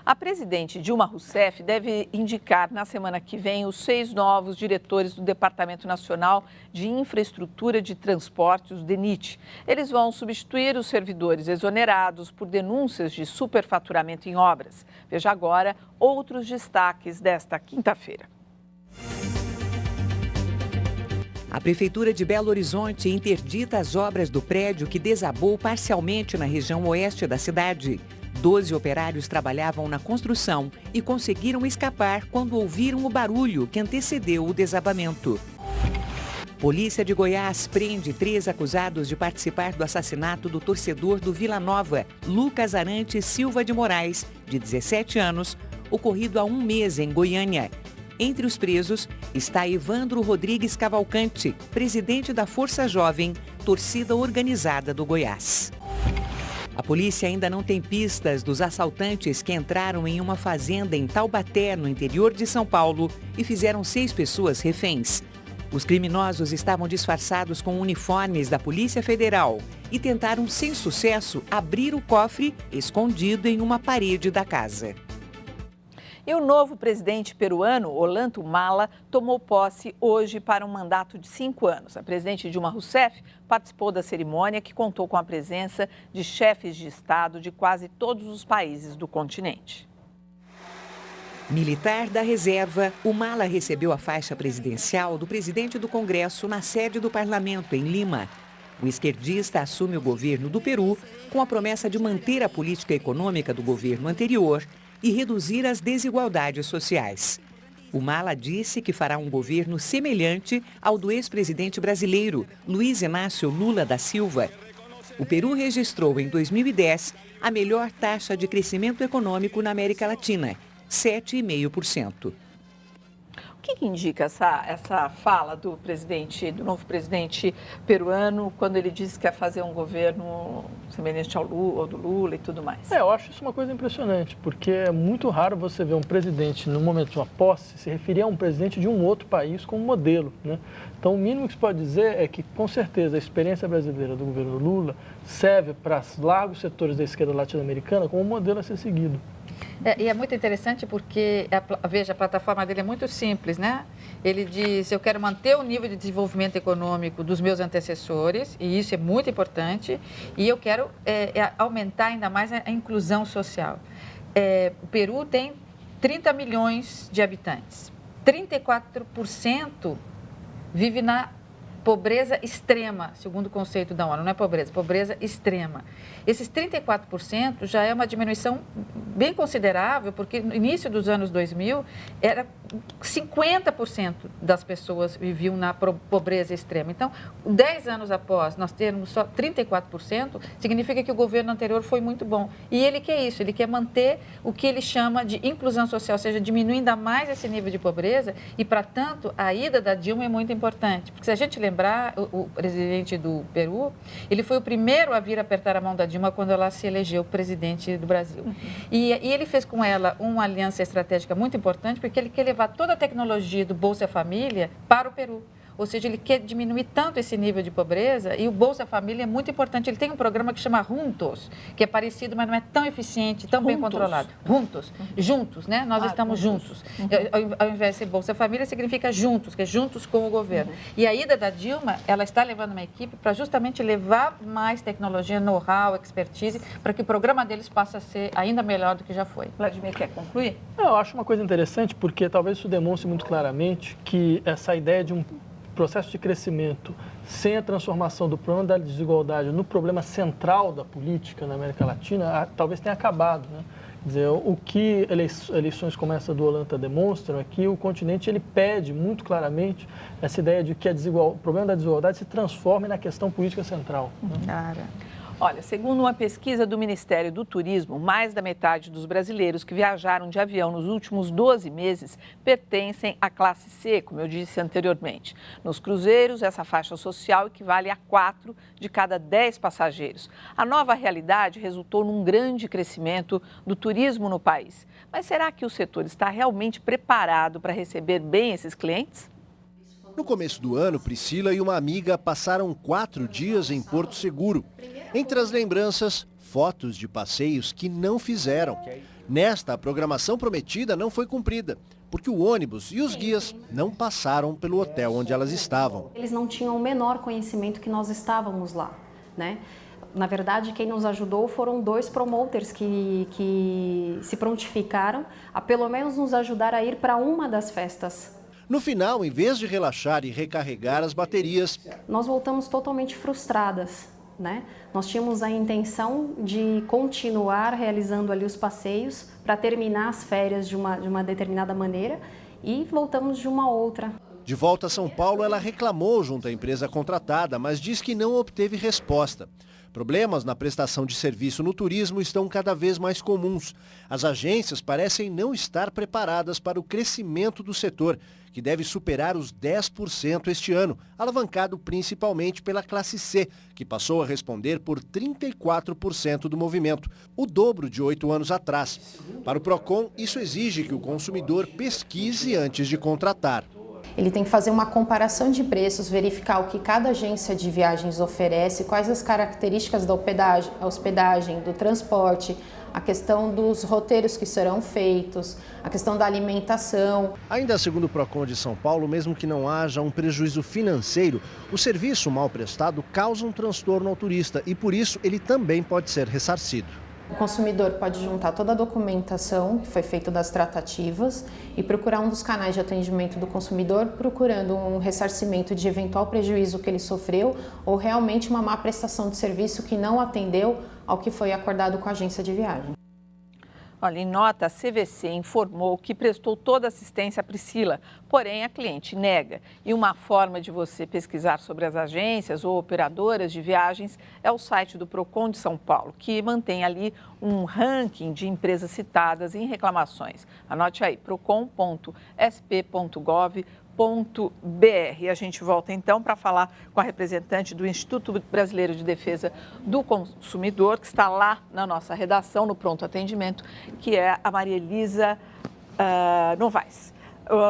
A presidente Dilma Rousseff deve indicar na semana que vem os 6 novos diretores do Departamento Nacional de Infraestrutura de Transportes, o DENIT. Eles vão substituir os servidores exonerados por denúncias de superfaturamento em obras. Veja agora outros destaques desta quinta-feira. A Prefeitura de Belo Horizonte interdita as obras do prédio que desabou parcialmente na região oeste da cidade. 12 operários trabalhavam na construção e conseguiram escapar quando ouviram o barulho que antecedeu o desabamento. Polícia de Goiás prende 3 acusados de participar do assassinato do torcedor do Vila Nova, Lucas Arantes Silva de Moraes, de 17 anos, ocorrido há um mês em Goiânia. Entre os presos está Evandro Rodrigues Cavalcante, presidente da Força Jovem, torcida organizada do Goiás. A polícia ainda não tem pistas dos assaltantes que entraram em uma fazenda em Taubaté, no interior de São Paulo, e fizeram 6 pessoas reféns. Os criminosos estavam disfarçados com uniformes da Polícia Federal e tentaram, sem sucesso, abrir o cofre escondido em uma parede da casa. E o novo presidente peruano, Ollanta Humala, tomou posse hoje para um mandato de 5 anos. A presidente Dilma Rousseff participou da cerimônia, que contou com a presença de chefes de Estado de quase todos os países do continente. Militar da reserva, Humala recebeu a faixa presidencial do presidente do Congresso na sede do Parlamento, em Lima. O esquerdista assume o governo do Peru com a promessa de manter a política econômica do governo anterior e reduzir as desigualdades sociais. Humala disse que fará um governo semelhante ao do ex-presidente brasileiro, Luiz Inácio Lula da Silva. O Peru registrou em 2010 a melhor taxa de crescimento econômico na América Latina, 7,5%. O que indica essa fala do novo presidente peruano, quando ele disse que quer fazer um governo semelhante ao do Lula e tudo mais? Eu acho isso uma coisa impressionante, porque é muito raro você ver um presidente, no momento de uma posse, se referir a um presidente de um outro país como modelo, né? Então, o mínimo que se pode dizer é que, com certeza, a experiência brasileira do governo Lula serve para largos setores da esquerda latino-americana como modelo a ser seguido. E é muito interessante porque, veja, a plataforma dele é muito simples, né? Ele diz, eu quero manter o nível de desenvolvimento econômico dos meus antecessores, e isso é muito importante, e eu quero aumentar ainda mais a inclusão social. O Peru tem 30 milhões de habitantes, 34% vive na pobreza extrema, segundo o conceito da ONU, não é pobreza, pobreza extrema. Esses 34% já é uma diminuição bem considerável, porque no início dos anos 2000, era 50% das pessoas viviam na pobreza extrema. Então, 10 anos após nós termos só 34%, significa que o governo anterior foi muito bom. E ele quer isso, ele quer manter o que ele chama de inclusão social, ou seja, diminuir ainda mais esse nível de pobreza, e, para tanto, a ida da Dilma é muito importante, porque se a gente lembrar, o presidente do Peru, ele foi o primeiro a vir apertar a mão da Dilma quando ela se elegeu presidente do Brasil. E ele fez com ela uma aliança estratégica muito importante, porque ele quer levar toda a tecnologia do Bolsa Família para o Peru. Ou seja, ele quer diminuir tanto esse nível de pobreza, e o Bolsa Família é muito importante. Ele tem um programa que chama Juntos, que é parecido, mas não é tão eficiente, tão bem controlado. Juntos, né? Nós estamos juntos. Ao invés de ser Bolsa Família, significa juntos, que é juntos com o governo. E a ida da Dilma, ela está levando uma equipe para justamente levar mais tecnologia, know-how, expertise, para que o programa deles passe a ser ainda melhor do que já foi. Vladimir, quer concluir? Eu acho uma coisa interessante, porque talvez isso demonstre muito claramente que essa ideia de um processo de crescimento sem a transformação do problema da desigualdade no problema central da política na América Latina, talvez tenha acabado, né? Quer dizer, o que eleições como essa do Ollanta demonstram é que o continente ele pede muito claramente essa ideia de que o problema da desigualdade se transforme na questão política central. Né? Olha, segundo uma pesquisa do Ministério do Turismo, mais da metade dos brasileiros que viajaram de avião nos últimos 12 meses pertencem à classe C, como eu disse anteriormente. Nos cruzeiros, essa faixa social equivale a 4 de cada 10 passageiros. A nova realidade resultou num grande crescimento do turismo no país. Mas será que o setor está realmente preparado para receber bem esses clientes? No começo do ano, Priscila e uma amiga passaram 4 dias em Porto Seguro. Entre as lembranças, fotos de passeios que não fizeram. Nesta, a programação prometida não foi cumprida, porque o ônibus e os guias não passaram pelo hotel onde elas estavam. Eles não tinham o menor conhecimento que nós estávamos lá, né? Na verdade, quem nos ajudou foram 2 promoters que se prontificaram a pelo menos nos ajudar a ir para uma das festas. No final, em vez de relaxar e recarregar as baterias, nós voltamos totalmente frustradas, né? Nós tínhamos a intenção de continuar realizando ali os passeios para terminar as férias de uma determinada maneira e voltamos de uma outra. De volta a São Paulo, ela reclamou junto à empresa contratada, mas diz que não obteve resposta. Problemas na prestação de serviço no turismo estão cada vez mais comuns. As agências parecem não estar preparadas para o crescimento do setor, que deve superar os 10% este ano, alavancado principalmente pela classe C, que passou a responder por 34% do movimento, o dobro de 8 anos atrás. Para o Procon, isso exige que o consumidor pesquise antes de contratar. Ele tem que fazer uma comparação de preços, verificar o que cada agência de viagens oferece, quais as características da hospedagem, do transporte, a questão dos roteiros que serão feitos, a questão da alimentação. Ainda segundo o Procon de São Paulo, mesmo que não haja um prejuízo financeiro, o serviço mal prestado causa um transtorno ao turista e, por isso, ele também pode ser ressarcido. O consumidor pode juntar toda a documentação que foi feita das tratativas e procurar um dos canais de atendimento do consumidor, procurando um ressarcimento de eventual prejuízo que ele sofreu ou realmente uma má prestação de serviço que não atendeu ao que foi acordado com a agência de viagem. Olha, em nota, a CVC informou que prestou toda a assistência à Priscila, porém a cliente nega. E uma forma de você pesquisar sobre as agências ou operadoras de viagens é o site do Procon de São Paulo, que mantém ali um ranking de empresas citadas em reclamações. Anote aí, procon.sp.gov.br. E a gente volta então para falar com a representante do Instituto Brasileiro de Defesa do Consumidor, que está lá na nossa redação, no pronto atendimento, que é a Maria Elisa Novaes.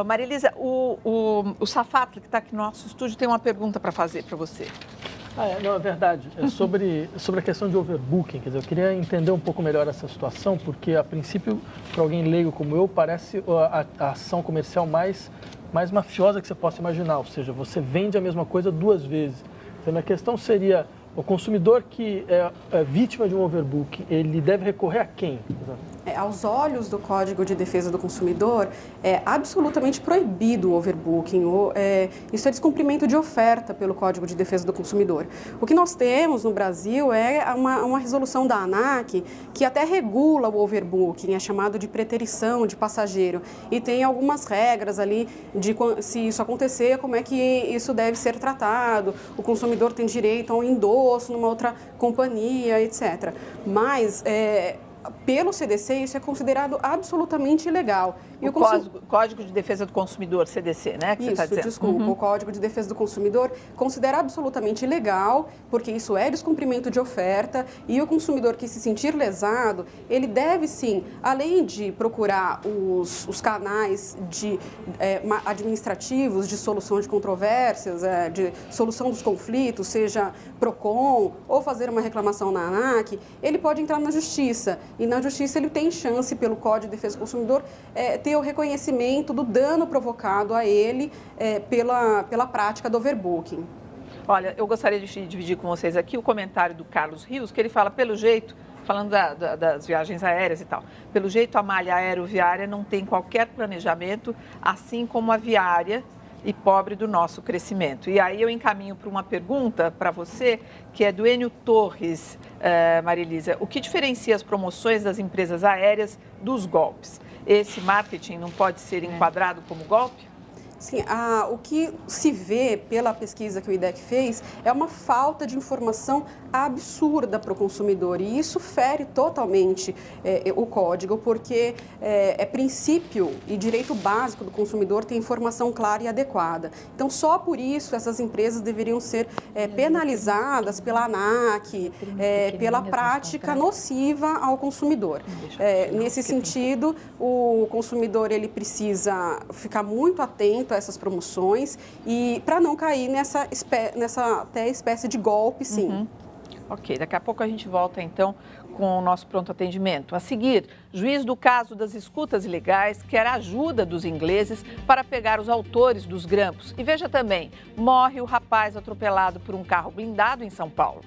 Maria Elisa, o Safatli, que está aqui no nosso estúdio, tem uma pergunta para fazer para você. Não, é verdade. É sobre a questão de overbooking. Quer dizer, eu queria entender um pouco melhor essa situação, porque, a princípio, para alguém leigo como eu, parece a ação comercial mais mafiosa que você possa imaginar. Ou seja, você vende a mesma coisa 2 vezes. Então, a minha questão seria, o consumidor que é vítima de um overbooking, ele deve recorrer a quem? Aos olhos do Código de Defesa do Consumidor, é absolutamente proibido o overbooking. Isso é descumprimento de oferta pelo Código de Defesa do Consumidor. O que nós temos no Brasil é uma resolução da ANAC que até regula o overbooking, é chamado de preterição de passageiro. E tem algumas regras ali de se isso acontecer, como é que isso deve ser tratado. O consumidor tem direito a um endosso numa outra companhia, etc. Mas pelo CDC, isso é considerado absolutamente ilegal. E o Código de Defesa do Consumidor, CDC, né? Que isso, você está dizendo. Desculpa. O Código de Defesa do Consumidor considera absolutamente ilegal, porque isso é descumprimento de oferta, e o consumidor que se sentir lesado, ele deve sim, além de procurar os canais administrativos de solução de controvérsias, de solução dos conflitos, seja PROCON, ou fazer uma reclamação na ANAC, ele pode entrar na Justiça. E na Justiça ele tem chance, pelo Código de Defesa do Consumidor, ter o reconhecimento do dano provocado a ele pela prática do overbooking. Olha, eu gostaria de dividir com vocês aqui o comentário do Carlos Rios, que ele fala, pelo jeito, falando das viagens aéreas e tal, pelo jeito a malha aeroviária não tem qualquer planejamento, assim como a viária, e pobre do nosso crescimento. E aí eu encaminho para uma pergunta para você, que é do Enio Torres, Maria Elisa. O que diferencia as promoções das empresas aéreas dos golpes? Esse marketing não pode ser enquadrado como golpe? Sim, o que se vê pela pesquisa que o IDEC fez é uma falta de informação absurda para o consumidor, e isso fere totalmente o código, porque é princípio e direito básico do consumidor ter informação clara e adequada. Então, só por isso essas empresas deveriam ser penalizadas pela ANAC, pela prática nociva ao consumidor. Nesse sentido, o consumidor ele precisa ficar muito atento a essas promoções e para não cair nessa até espécie de golpe, sim. Ok, daqui a pouco a gente volta então com o nosso pronto atendimento. A seguir, juiz do caso das escutas ilegais quer a ajuda dos ingleses para pegar os autores dos grampos. E veja também, morre o rapaz atropelado por um carro blindado em São Paulo.